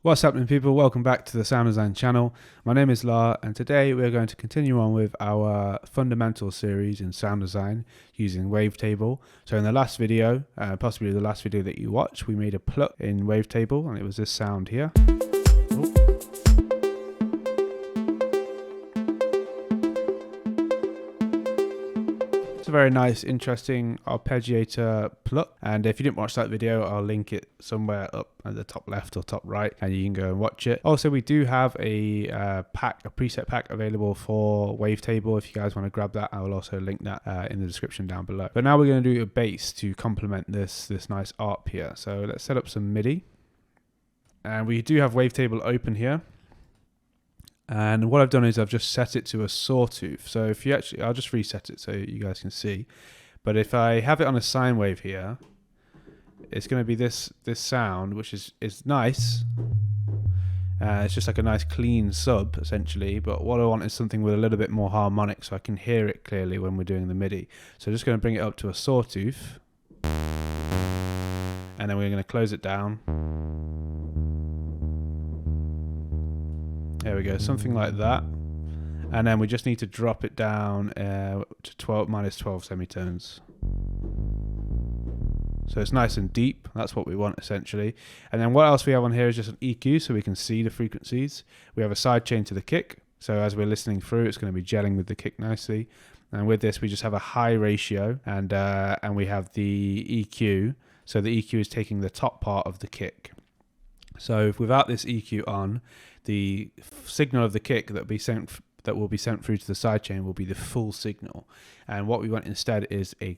What's happening, people? Welcome back to the Sound Design channel. My name is La, and today we're going to continue on with our fundamental series in sound design using Wavetable. So in the last video, possibly the last video that you watched, we made a pluck in Wavetable, and it was this sound here. It's a very nice, interesting arpeggiator pluck, and if you didn't watch that video, I'll link it somewhere up at the top left or top right, and you can go and watch it. Also, we do have a preset pack available for Wavetable. If you guys want to grab that, I will also link that in the description down below. But now we're going to do a bass to complement this nice arp here. So let's set up some MIDI, and we do have Wavetable open here. And what I've done is I've just set it to a sawtooth. So if you actually, I'll just reset it so you guys can see. But if I have it on a sine wave here, it's going to be this sound, which is nice. It's just like a nice clean sub essentially. But what I want is something with a little bit more harmonic, so I can hear it clearly when we're doing the MIDI. So I'm just going to bring it up to a sawtooth, and then we're going to close it down. There we go, something like that. And then we just need to drop it down to -12 semitones. So it's nice and deep. That's what we want essentially. And then what else we have on here is just an EQ, so we can see the frequencies. We have a sidechain to the kick. So as we're listening through, it's going to be gelling with the kick nicely. And with this, we just have a high ratio, and we have the EQ. So the EQ is taking the top part of the kick. So without this EQ on, the signal of the kick that will be sent through to the sidechain will be the full signal. And what we want instead is a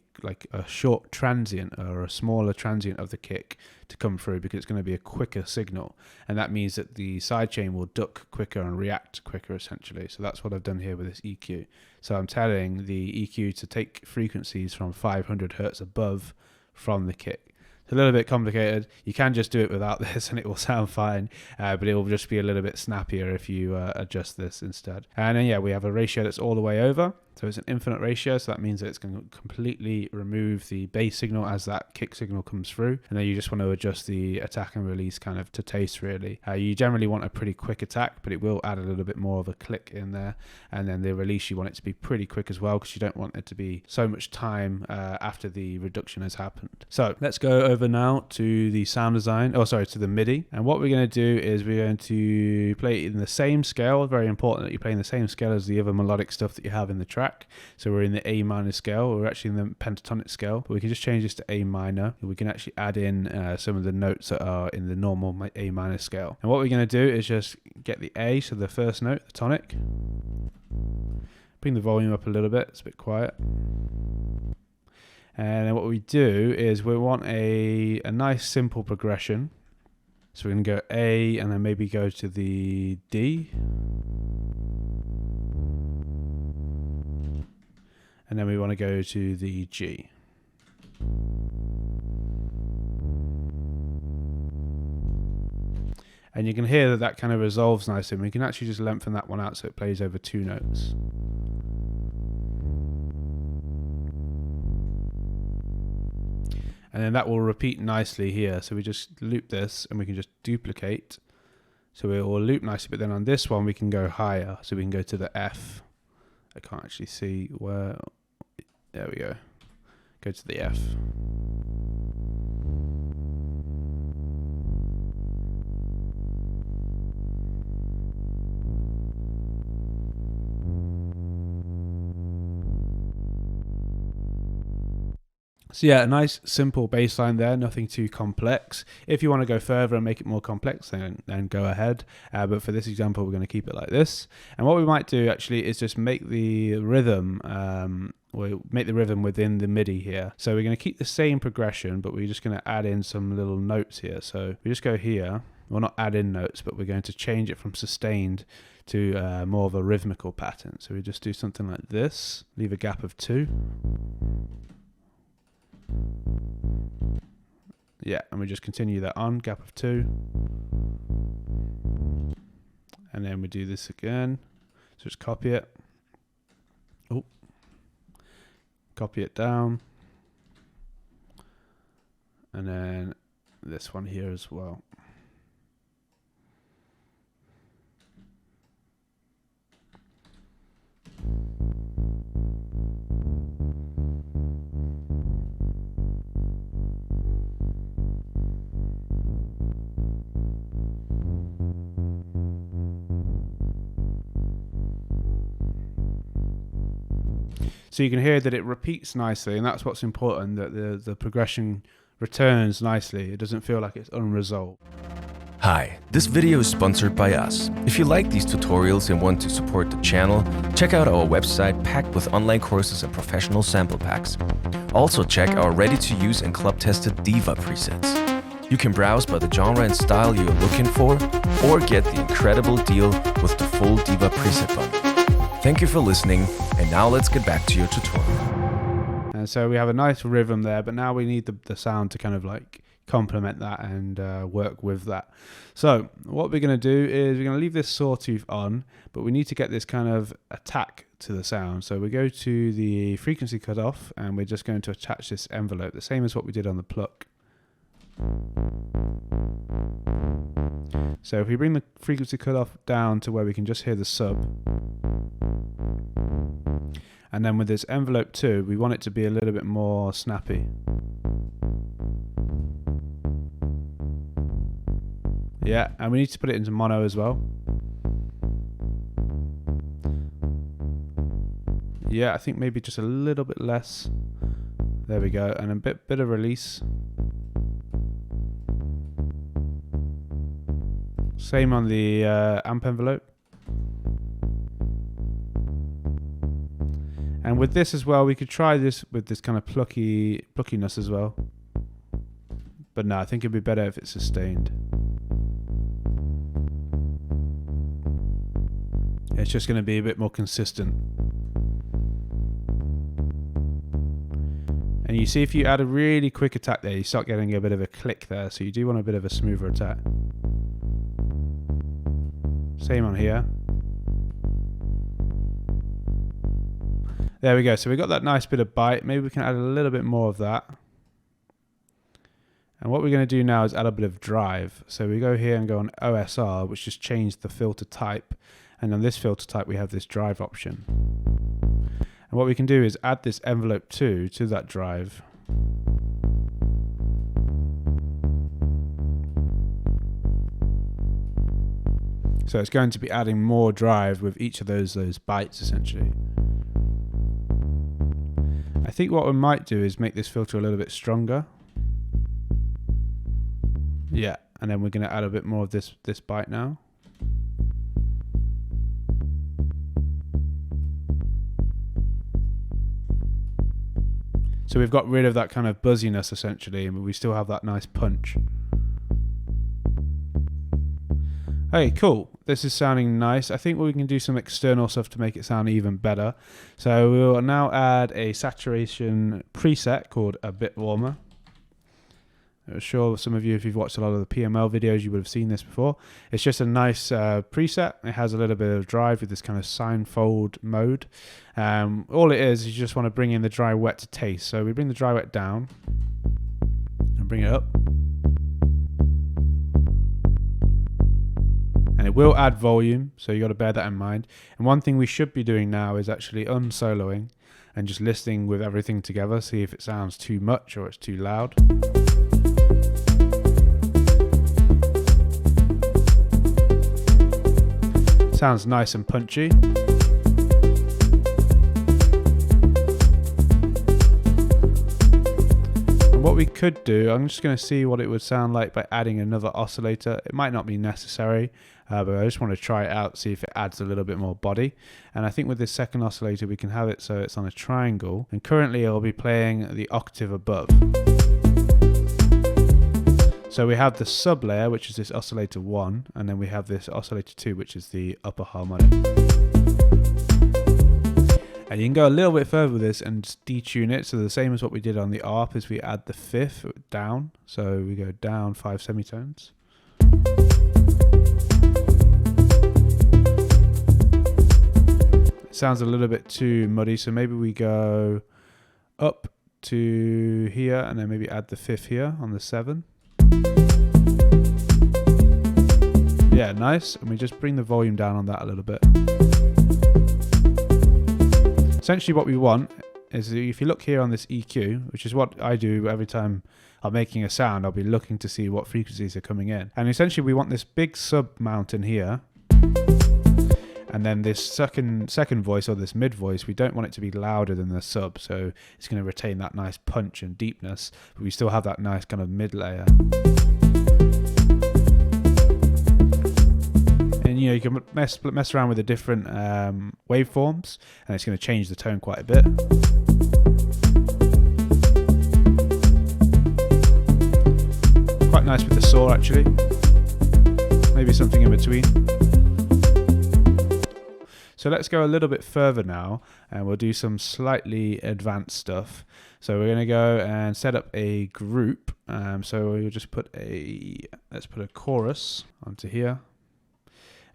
short transient, or a smaller transient of the kick to come through, because it's going to be a quicker signal, and that means that the sidechain will duck quicker and react quicker essentially. So that's what I've done here with this EQ. So I'm telling the EQ to take frequencies from 500 hertz above from the kick. It's a little bit complicated. You can just do it without this and it will sound fine, but it will just be a little bit snappier if you adjust this instead. And then we have a ratio that's all the way over. So it's an infinite ratio, so that means that it's going to completely remove the bass signal as that kick signal comes through. And then you just want to adjust the attack and release kind of to taste really. You generally want a pretty quick attack, but it will add a little bit more of a click in there. And then the release, you want it to be pretty quick as well, because you don't want it to be so much time after the reduction has happened. So let's go over now to the sound design, to the MIDI. And what we're going to do is we're going to play it in the same scale. Very important that you play in the same scale as the other melodic stuff that you have in the track. So we're in the A minor scale. We're actually in the pentatonic scale, but we can just change this to A minor. We can actually add in some of the notes that are in the normal A minor scale. And what we're going to do is just get the A, so the first note, the tonic. Bring the volume up a little bit. It's a bit quiet. And then what we do is we want a nice simple progression. So we're going to go A and then maybe go to the D. And then we want to go to the G. And you can hear that kind of resolves nicely. And we can actually just lengthen that one out so it plays over two notes. And then that will repeat nicely here. So we just loop this and we can just duplicate. So it will loop nicely, but then on this one we can go higher. So we can go to the F. I can't actually see where. There we go. Go to the F. So a nice simple bass line there, nothing too complex. If you want to go further and make it more complex, then go ahead. But for this example, we're going to keep it like this. And what we might do actually is just make the rhythm, within the MIDI here. So we're going to keep the same progression, but we're just going to add in some little notes here. So we just go here. Well, not add in notes, but we're going to change it from sustained to more of a rhythmical pattern. So we just do something like this, leave a gap of 2. Yeah, and we just continue that on, gap of 2. And then we do this again. So just copy it. Copy it down. And then this one here as well. So you can hear that it repeats nicely, and that's what's important, that the progression returns nicely. It doesn't feel like it's unresolved. Hi, this video is sponsored by us. If you like these tutorials and want to support the channel, check out our website packed with online courses and professional sample packs. Also check our ready-to-use and club-tested Diva presets. You can browse by the genre and style you're looking for, or get the incredible deal with the full Diva preset bundle. Thank you for listening, and now let's get back to your tutorial. And so we have a nice rhythm there, but now we need the sound to kind of like complement that and work with that. So what we're going to do is we're going to leave this sawtooth on, but we need to get this kind of attack to the sound. So we go to the frequency cutoff, and we're just going to attach this envelope, the same as what we did on the pluck. So if we bring the frequency cutoff down to where we can just hear the sub, and then with this envelope 2, we want it to be a little bit more snappy. Yeah, and we need to put it into mono as well. Yeah, I think maybe just a little bit less. There we go, and a bit of release. Same on the amp envelope. And with this as well, we could try this with this kind of pluckiness as well. But no, I think it'd be better if it's sustained. It's just going to be a bit more consistent. And you see, if you add a really quick attack there, you start getting a bit of a click there. So you do want a bit of a smoother attack. Same on here. There we go. So we got that nice bit of bite. Maybe we can add a little bit more of that. And what we're going to do now is add a bit of drive. So we go here and go on OSR, which just changed the filter type. And on this filter type, we have this drive option. And what we can do is add this envelope 2 to that drive. So it's going to be adding more drive with each of those bites, essentially. I think what we might do is make this filter a little bit stronger. Yeah, and then we're going to add a bit more of this bite now. So we've got rid of that kind of buzziness, essentially, and we still have that nice punch. Hey, cool. This is sounding nice. I think we can do some external stuff to make it sound even better. So we will now add a saturation preset called A Bit Warmer. I'm sure some of you, if you've watched a lot of the PML videos, you would have seen this before. It's just a nice preset. It has a little bit of drive with this kind of sine fold mode. All it is you just want to bring in the dry wet to taste. So we bring the dry wet down and bring it up. And it will add volume, so you got to bear that in mind. And one thing we should be doing now is actually unsoloing and just listening with everything together, see if it sounds too much or it's too loud. Sounds nice and punchy. And what we could do, I'm just going to see what it would sound like by adding another oscillator. It might not be necessary, but I just want to try it out, see if it adds a little bit more body. And I think with this second oscillator, we can have it so it's on a triangle. And currently it'll be playing the octave above. So we have the sub layer, which is this oscillator 1, and then we have this oscillator 2, which is the upper harmonic. And you can go a little bit further with this and just detune it. So the same as what we did on the ARP is we add the fifth down. So we go down 5 semitones. It sounds a little bit too muddy, so maybe we go up to here and then maybe add the fifth here on the 7. Yeah, nice. And we just bring the volume down on that a little bit. Essentially what we want is, if you look here on this EQ, which is what I do every time I'm making a sound, I'll be looking to see what frequencies are coming in. And essentially we want this big sub mountain here. And then this second voice, or this mid voice, we don't want it to be louder than the sub, so it's going to retain that nice punch and deepness, but we still have that nice kind of mid layer. And you can mess around with the different waveforms, and it's going to change the tone quite a bit. Quite nice with the saw actually. Maybe something in between. So let's go a little bit further now, and we'll do some slightly advanced stuff. So we're going to go and set up a group. So we'll just let's put a chorus onto here,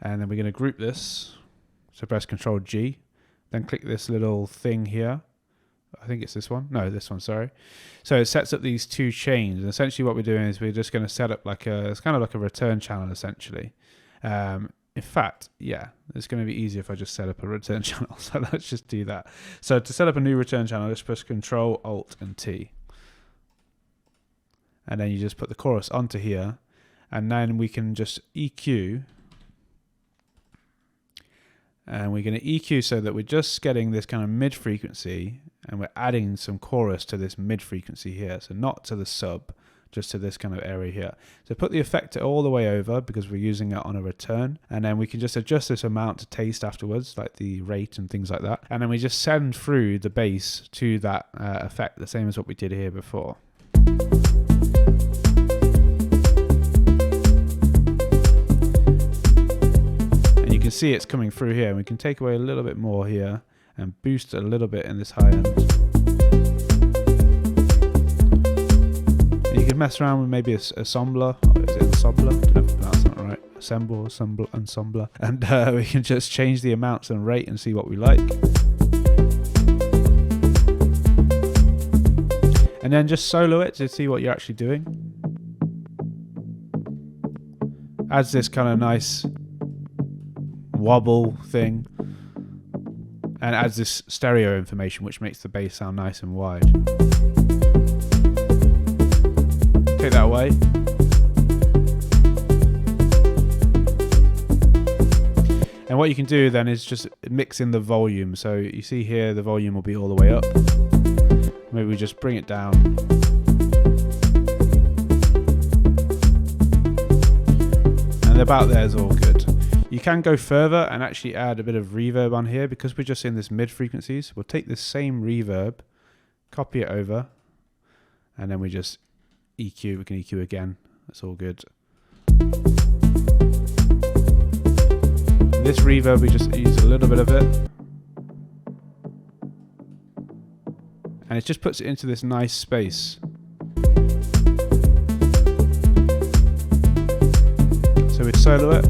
and then we're going to group this. So press Ctrl G, then click this little thing here. I think it's this one. No, this one, sorry. So it sets up these two chains, and essentially what we're doing is we're just going to set up it's kind of like a return channel essentially. In fact, yeah, it's going to be easier if I just set up a return channel. So let's just do that. So to set up a new return channel, just press Ctrl, Alt, and T. And then you just put the chorus onto here, and then we can just EQ. And we're going to EQ so that we're just getting this kind of mid frequency, and we're adding some chorus to this mid frequency here. So not to the sub, just to this kind of area here. So put the effector all the way over because we're using it on a return, and then we can just adjust this amount to taste afterwards, like the rate and things like that. And then we just send through the bass to that effect, the same as what we did here before. And you can see it's coming through here, and we can take away a little bit more here and boost a little bit in this high end. You can mess around with maybe a assembler, or is it ensembler? I don't know if I pronounced that right. Ensembler, and we can just change the amounts and rate and see what we like. And then just solo it to see what you're actually doing. Adds this kind of nice wobble thing, and adds this stereo information which makes the bass sound nice and wide. Take that away. And what you can do then is just mix in the volume. So you see here the volume will be all the way up. Maybe we just bring it down. And about there is all good. You can go further and actually add a bit of reverb on here, because we're just in this mid frequencies. We'll take this same reverb, copy it over, and then we just EQ. We can EQ again. That's all good. This reverb, we just use a little bit of it, and it just puts it into this nice space. So we solo it.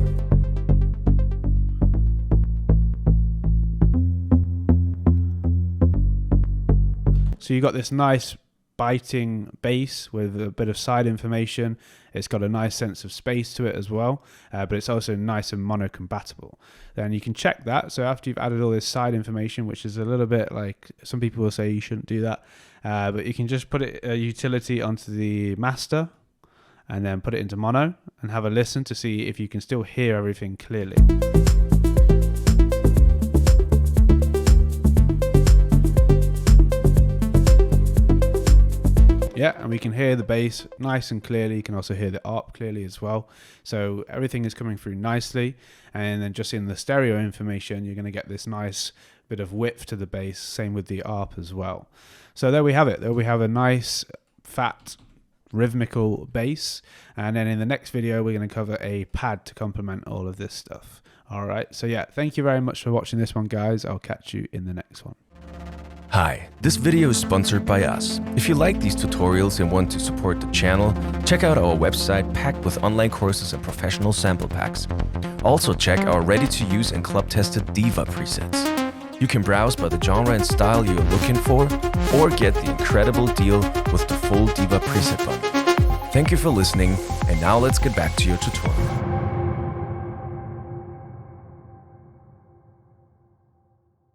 So you got this nice biting bass with a bit of side information. It's got a nice sense of space to it as well, but it's also nice and mono compatible. Then you can check that. So after you've added all this side information, which is a little bit like, some people will say you shouldn't do that, but you can just put a utility onto the master and then put it into mono and have a listen to see if you can still hear everything clearly. Yeah, and we can hear the bass nice and clearly. You can also hear the ARP clearly as well. So everything is coming through nicely. And then just in the stereo information, you're going to get this nice bit of width to the bass. Same with the ARP as well. So there we have it. There we have a nice, fat, rhythmical bass. And then in the next video, we're going to cover a pad to complement all of this stuff. All right. So yeah, thank you very much for watching this one, guys. I'll catch you in the next one. Hi, this video is sponsored by us. If you like these tutorials and want to support the channel, check out our website packed with online courses and professional sample packs. Also check our ready-to-use and club-tested Diva presets. You can browse by the genre and style you're looking for, or get the incredible deal with the full Diva preset bundle. Thank you for listening, and now let's get back to your tutorial.